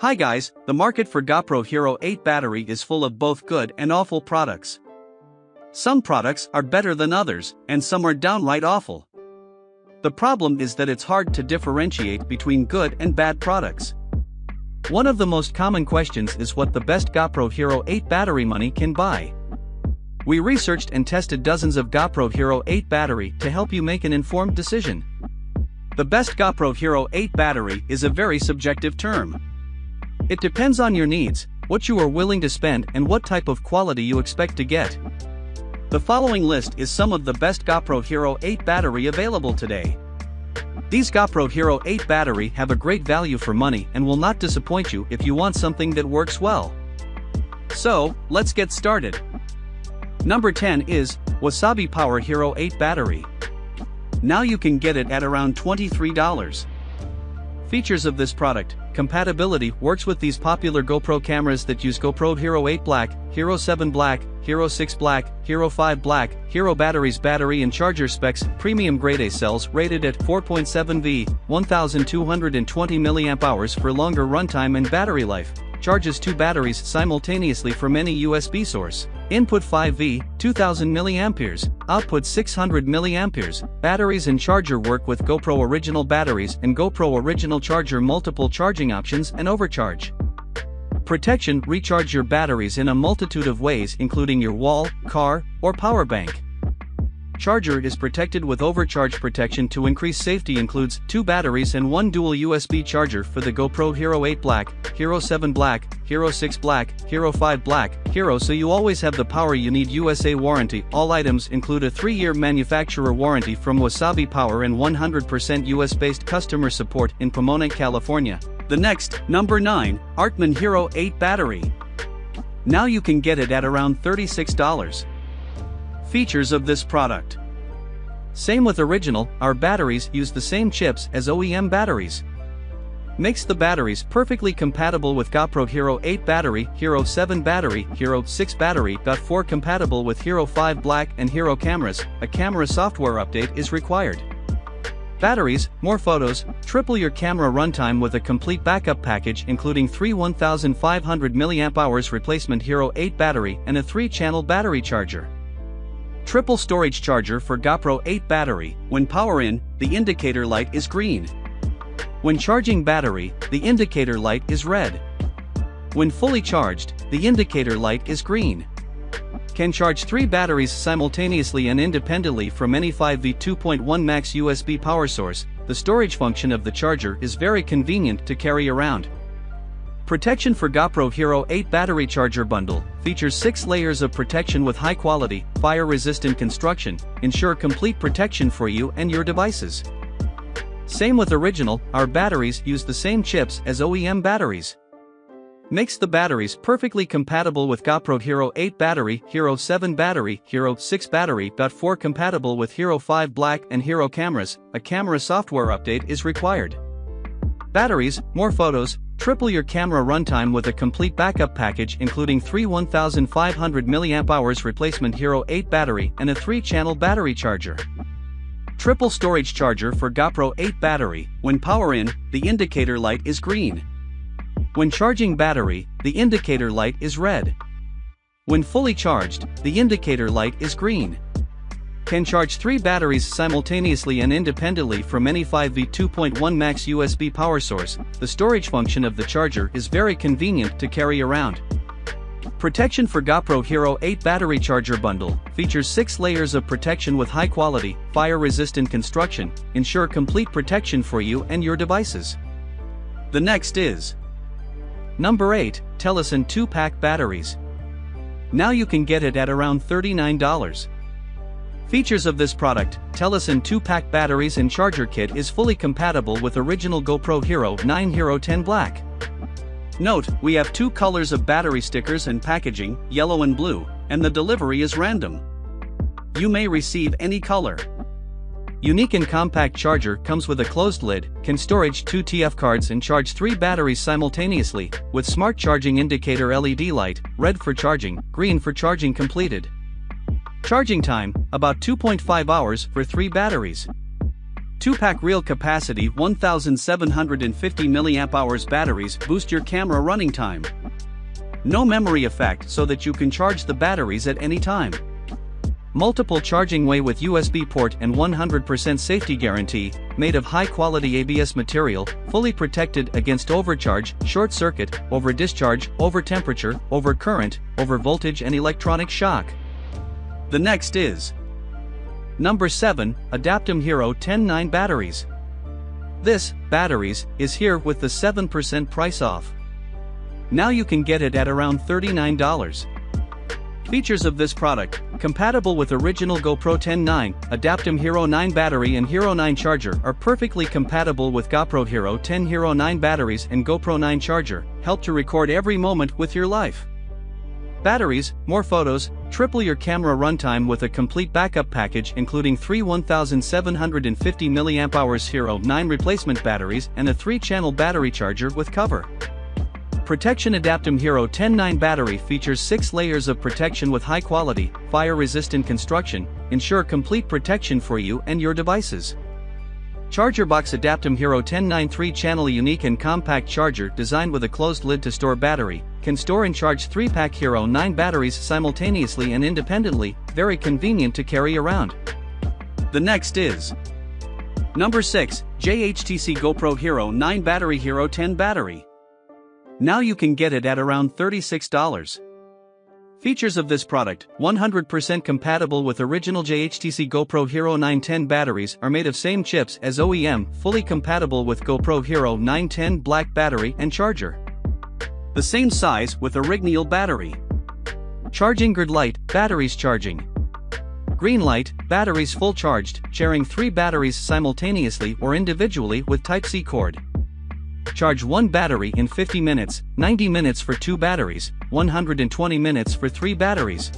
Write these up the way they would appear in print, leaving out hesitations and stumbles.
Hi guys, the market for Gopro Hero 8 battery is full of both good and awful products. Some products are better than others, and some are downright awful. The problem is that it's hard to differentiate between good and bad products. One of the most common questions is what the best Gopro Hero 8 battery money can buy. We researched and tested dozens of Gopro Hero 8 battery to help you make an informed decision. The best Gopro Hero 8 battery is a very subjective term. It depends on your needs, what you are willing to spend, and what type of quality you expect to get. The following list is some of the best Gopro Hero 8 battery available today. These Gopro Hero 8 battery have a great value for money and will not disappoint you if you want something that works well. So, let's get started. Number 10 is Wasabi Power Hero 8 battery. Now you can get it at around $23. Features of this product: compatibility works with these popular GoPro cameras that use GoPro Hero 8 Black, Hero 7 Black, Hero 6 Black, Hero 5 Black. Hero batteries. Battery and charger specs: premium grade A cells rated at 4.7V, 1220 mAh for longer runtime and battery life. Charges 2 batteries simultaneously from any USB source. Input 5V, 2000 mAh, output 600 mAh. Batteries and charger work with GoPro original batteries and GoPro original charger. Multiple charging options and overcharge protection. Recharge your batteries in a multitude of ways, including your wall, car, or power bank. Charger is protected with overcharge protection to increase safety. Includes 2 batteries and 1 dual USB charger for the GoPro Hero 8 Black, Hero 7 Black, Hero 6 Black, Hero 5 Black, Hero, so you always have the power you need. USA warranty. All items include a 3-year manufacturer warranty from Wasabi Power and 100% US-based customer support in Pomona, California. The next, number 9, Artman Hero 8 battery. Now you can get it at around $36. Features of this product: same with original, our batteries use the same chips as OEM batteries. Makes the batteries perfectly compatible with Gopro Hero 8 battery, Hero 7 battery, Hero 6 battery. 4 compatible with Hero 5 Black and Hero cameras. A camera software update is required. Batteries, more photos, triple your camera runtime with a complete backup package including 3 1500 mAh replacement Hero 8 battery and a 3-channel battery charger. Triple storage charger for Gopro 8 battery. When power in, the indicator light is green. When charging battery, the indicator light is red. When fully charged, the indicator light is green. Can charge 3 batteries simultaneously and independently from any 5V 2.1 max USB power source. The storage function of the charger is very convenient to carry around. Protection for Gopro Hero 8 battery charger bundle. Features 6 layers of protection with high quality, fire-resistant construction. Ensure complete protection for you and your devices. Same with original, our batteries use the same chips as OEM batteries. Makes the batteries perfectly compatible with Gopro Hero 8 battery, Hero 7 battery, Hero 6 battery. 4 compatible with Hero 5 Black and Hero cameras. A camera software update is required. Batteries, more photos, triple your camera runtime with a complete backup package including 3 1500 mAh replacement Hero 8 battery and a 3-channel battery charger. Triple storage charger for Gopro 8 battery. When power in, the indicator light is green. When charging battery, the indicator light is red. When fully charged, the indicator light is green. Can charge 3 batteries simultaneously and independently from any 5V 2.1 max USB power source. The storage function of the charger is very convenient to carry around. Protection for Gopro Hero 8 battery charger bundle. Features 6 layers of protection with high quality, fire-resistant construction. Ensure complete protection for you and your devices. The next is number 8, Telesin 2-pack batteries. Now you can get it at around $39. Features of this product: Telesin 2-pack batteries and charger kit is fully compatible with original GoPro Hero 9 Hero 10 Black. Note, we have 2 colors of battery stickers and packaging, yellow and blue, and the delivery is random. You may receive any color. Unique and compact charger comes with a closed lid, can storage 2 TF cards and charge 3 batteries simultaneously, with smart charging indicator LED light, red for charging, green for charging completed. Charging time, about 2.5 hours for 3 batteries. 2-pack real capacity 1750 mAh batteries boost your camera running time. No memory effect so that you can charge the batteries at any time. Multiple charging way with USB port and 100% safety guarantee, made of high-quality ABS material, fully protected against overcharge, short circuit, over discharge, over temperature, over current, over voltage and electronic shock. The next is Number 7, Adaptum Hero 10-9 batteries. This, batteries, is here with the 7% price off. Now you can get it at around $39. Features of this product: compatible with original GoPro 10-9, Adaptum Hero 9 battery and Hero 9 charger are perfectly compatible with GoPro Hero 10 Hero 9 batteries and GoPro 9 charger, help to record every moment with your life. Batteries, more photos, triple your camera runtime with a complete backup package including 3 1750 mAh Hero 9 replacement batteries and a 3-channel battery charger with cover. Protection: Adaptum Hero 10-9 battery features 6 layers of protection with high-quality, fire-resistant construction, ensure complete protection for you and your devices. Charger box: Adaptum Hero 10-9 3-channel unique and compact charger designed with a closed lid to store battery, can store and charge 3-pack Hero 9 batteries simultaneously and independently, very convenient to carry around. The next is Number 6, JHTC GoPro Hero 9 battery Hero 10 battery. Now you can get it at around $36. Features of this product: 100% compatible with original JHTC GoPro Hero 910 batteries, are made of same chips as OEM, fully compatible with GoPro Hero 910 black battery and charger. The same size with a Rignil battery. Charging: grid light, batteries charging. Green light, batteries full charged, sharing 3 batteries simultaneously or individually with Type-C cord. Charge 1 battery in 50 minutes, 90 minutes for 2 batteries, 120 minutes for 3 batteries.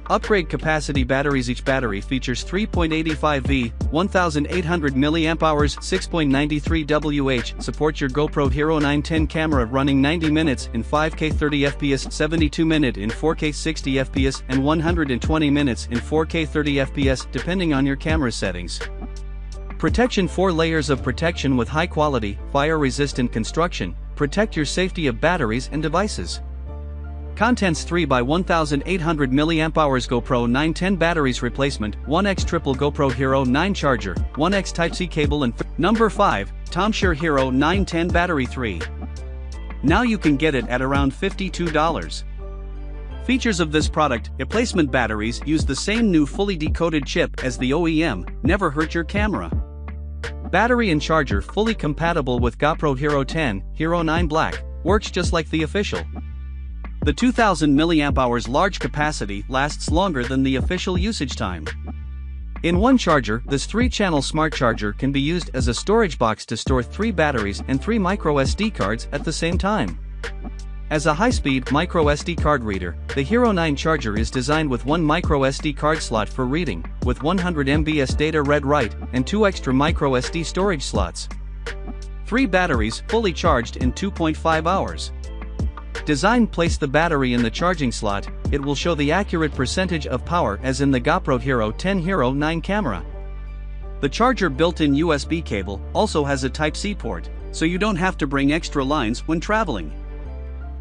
Upgrade capacity batteries: each battery features 3.85 V, 1800 mAh, 6.93 Wh. Support your GoPro Hero 910 camera running 90 minutes in 5K 30 fps, 72 minutes in 4K 60 fps, and 120 minutes in 4K 30 fps depending on your camera settings. Protection: 4 layers of protection with high-quality, fire-resistant construction, protect your safety of batteries and devices. Contents: 3 by 1800 mAh GoPro 910 batteries replacement, 1x triple GoPro Hero 9 charger, 1x Type-C cable and Number 5, TOMSHEIR Hero 910 battery 3. Now you can get it at around $52. Features of this product: replacement batteries use the same new fully decoded chip as the OEM, never hurt your camera. Battery and charger fully compatible with GoPro Hero 10, Hero 9 Black, works just like the official. The 2000 mAh large capacity lasts longer than the official usage time. In one charger, this 3-channel smart charger can be used as a storage box to store 3 batteries and 3 microSD cards at the same time. As a high-speed microSD card reader, the Hero 9 charger is designed with 1 microSD card slot for reading, with 100 MB data read-write, and 2 extra microSD storage slots. 3 batteries fully charged in 2.5 hours. Design: place the battery in the charging slot, it will show the accurate percentage of power as in the GoPro Hero 10 Hero 9 camera. The charger built-in USB cable also has a Type-C port, so you don't have to bring extra lines when traveling.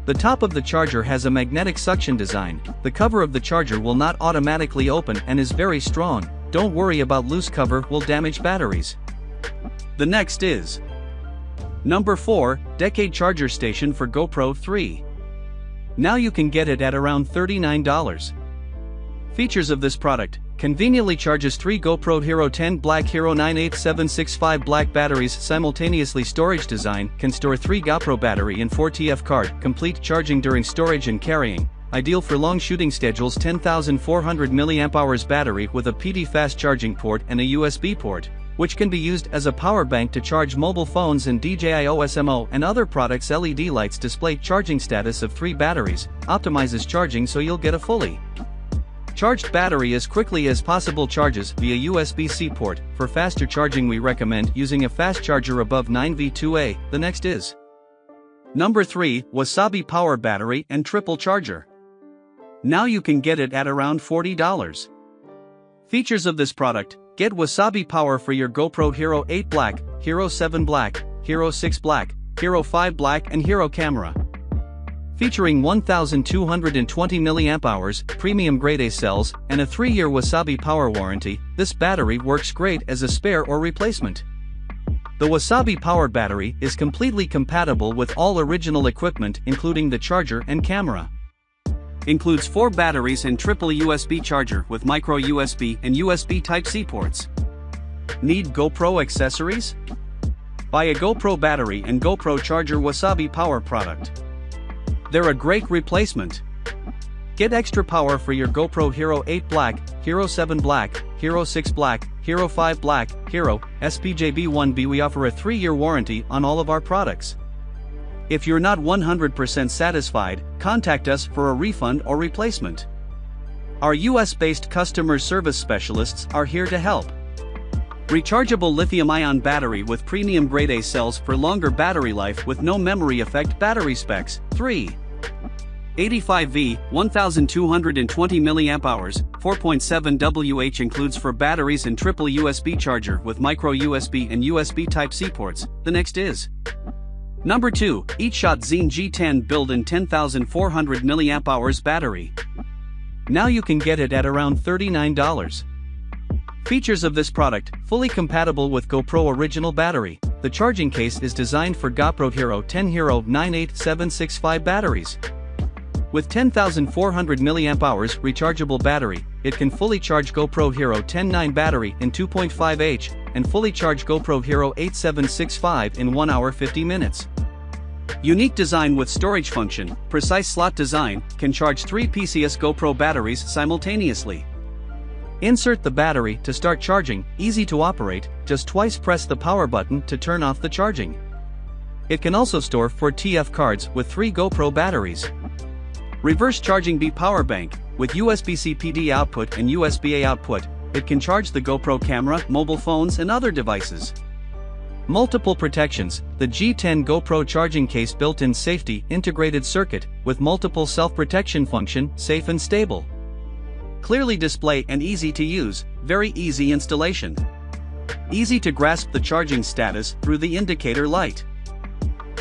The top of the charger has a magnetic suction design, the cover of the charger will not automatically open and is very strong, don't worry about loose cover will damage batteries. The next is Number 4, Decade Charger Station for GoPro 3. Now you can get it at around $39. Features of this product: conveniently charges 3 GoPro Hero 10 Black Hero 9 8765 black batteries simultaneously. Storage design: can store 3 GoPro battery and 4 TF card, complete charging during storage and carrying, ideal for long shooting schedules. 10,400 mAh battery with a PD fast charging port and a USB port, which can be used as a power bank to charge mobile phones and DJI OSMO and other products. LED lights display charging status of 3 batteries, optimizes charging so you'll get a fully charged battery as quickly as possible. Charges via USB-C port. For faster charging we recommend using a fast charger above 9V2A. The next is Number 3, Wasabi power battery and triple charger. Now you can get it at around $40. Features of this product: get Wasabi power for your GoPro Hero 8 Black, Hero 7 Black, Hero 6 Black, Hero 5 Black and Hero camera. Featuring 1220 mAh, premium grade A cells, and a 3-year Wasabi power warranty, this battery works great as a spare or replacement. The Wasabi power battery is completely compatible with all original equipment including the charger and camera. Includes 4 batteries and triple USB charger with micro USB and USB Type-C ports. Need GoPro accessories? Buy a GoPro battery and GoPro charger Wasabi power product. They're a great replacement. Get extra power for your GoPro Hero 8 Black, Hero 7 Black, Hero 6 Black, Hero 5 Black, Hero, SPJB1B. We offer a 3-year warranty on all of our products. If you're not 100% satisfied, contact us for a refund or replacement. Our US-based customer service specialists are here to help. Rechargeable lithium-ion battery with premium grade A cells for longer battery life with no memory effect. Battery specs: 385V, 1220 mAh, 4.7 Wh. Includes 4 batteries and triple USB charger with micro USB and USB Type-C ports. The next is Number 2, Eachshot ZGCINE G10 built-in 10,400 mAh battery. Now you can get it at around $39. Features of this product: fully compatible with GoPro original battery. The charging case is designed for GoPro Hero 10 Hero 98765 batteries. With 10,400 mAh rechargeable battery, it can fully charge GoPro Hero 10-9 battery in 2.5H, and fully charge GoPro Hero 8765 in 1 hour 50 minutes. Unique design with storage function, precise slot design, can charge 3 PCS GoPro batteries simultaneously. Insert the battery to start charging, easy to operate, just twice press the power button to turn off the charging. It can also store 4 TF cards with 3 GoPro batteries. Reverse charging B power bank, with USB-C PD output and USB-A output, it can charge the GoPro camera, mobile phones and other devices. Multiple protections: the G10 GoPro charging case built-in safety integrated circuit, with multiple self-protection function, safe and stable. Clearly display and easy to use, very easy installation. Easy to grasp the charging status through the indicator light.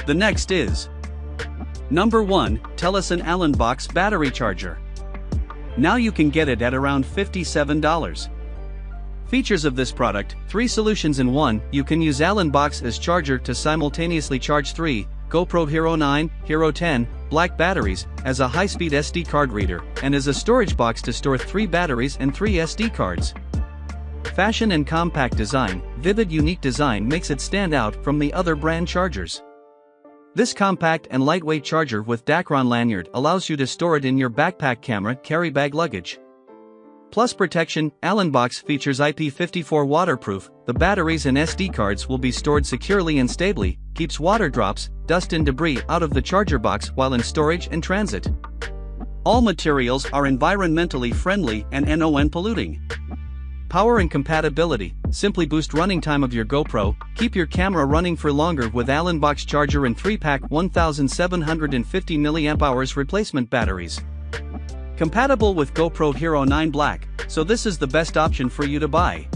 The next is Number 1, Telesin Allen Box battery charger. Now you can get it at around $57. Features of this product: 3 solutions in 1. You can use AllinBox as charger to simultaneously charge 3 GoPro Hero 9, Hero 10 Black batteries, as a high-speed SD card reader, and as a storage box to store 3 batteries and 3 SD cards. Fashion and compact design: vivid unique design makes it stand out from the other brand chargers. This compact and lightweight charger with Dacron lanyard allows you to store it in your backpack, camera, carry bag, luggage. Plus protection: AllinBox features IP54 waterproof. The batteries and SD cards will be stored securely and stably, keeps water drops, dust and debris out of the charger box while in storage and transit. All materials are environmentally friendly and non-polluting. Power and compatibility: simply boost running time of your GoPro, keep your camera running for longer with AllinBox charger and 3-pack 1750 mAh replacement batteries. Compatible with GoPro Hero 9 Black, so this is the best option for you to buy.